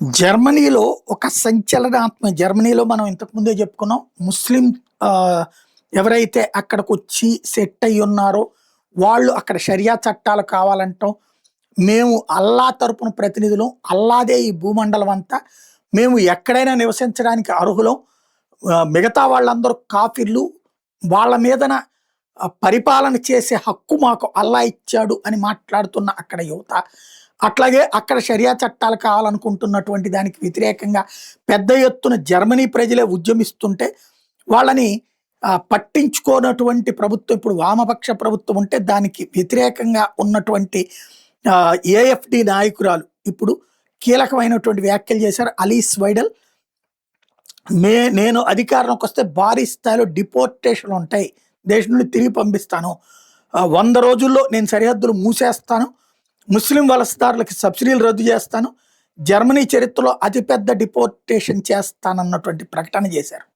జర్మనీలో ఒక జర్మనీలో మనం ఇంతకుముందే చెప్పుకున్నాం. ముస్లిం ఆహ్, ఎవరైతే అక్కడికొచ్చి సెట్ అయ్యున్నారో, వాళ్ళు అక్కడ షరియా చట్టాలు కావాలంటాం. మేము అల్లా తరపున ప్రతినిధులం. అల్లాదే ఈ భూమండలం అంతా. మేము ఎక్కడైనా నివసించడానికి అర్హులం. మిగతా వాళ్ళందరూ కాఫిర్లు. వాళ్ళ మీదన పరిపాలన చేసే హక్కు మాకు అల్లా ఇచ్చాడు అని మాట్లాడుతున్న అక్కడ యువత. అట్లాగే అక్కడ షరియా చట్టాలు కావాలనుకుంటున్నటువంటి దానికి వ్యతిరేకంగా పెద్ద ఎత్తున జర్మనీ ప్రజలే ఉద్యమిస్తుంటే వాళ్ళని పట్టించుకోనటువంటి ప్రభుత్వం ఇప్పుడు వామపక్ష ప్రభుత్వం ఉంటే దానికి వ్యతిరేకంగా ఉన్నటువంటి ఏఎఫ్‌డి నాయకురాలు ఇప్పుడు కీలకమైనటువంటి వ్యాఖ్యలు చేశారు. అలీస్ వైడల్ నేను అధికారంలోకొస్తే భారీ స్థాయిలో డిపోర్టేషన్‌లు ఉంటాయి. దేశం నుండి తిరిగి పంపిస్తాను. 100 రోజుల్లో నేను సరిహద్దులు మూసేస్తాను. ముస్లిం వలసదారులకి సబ్సిడీలు రద్దు చేస్తాను. జర్మనీ చరిత్రలో అతిపెద్ద డిపోర్టేషన్ చేస్తానన్నటువంటి ప్రకటన చేశారు.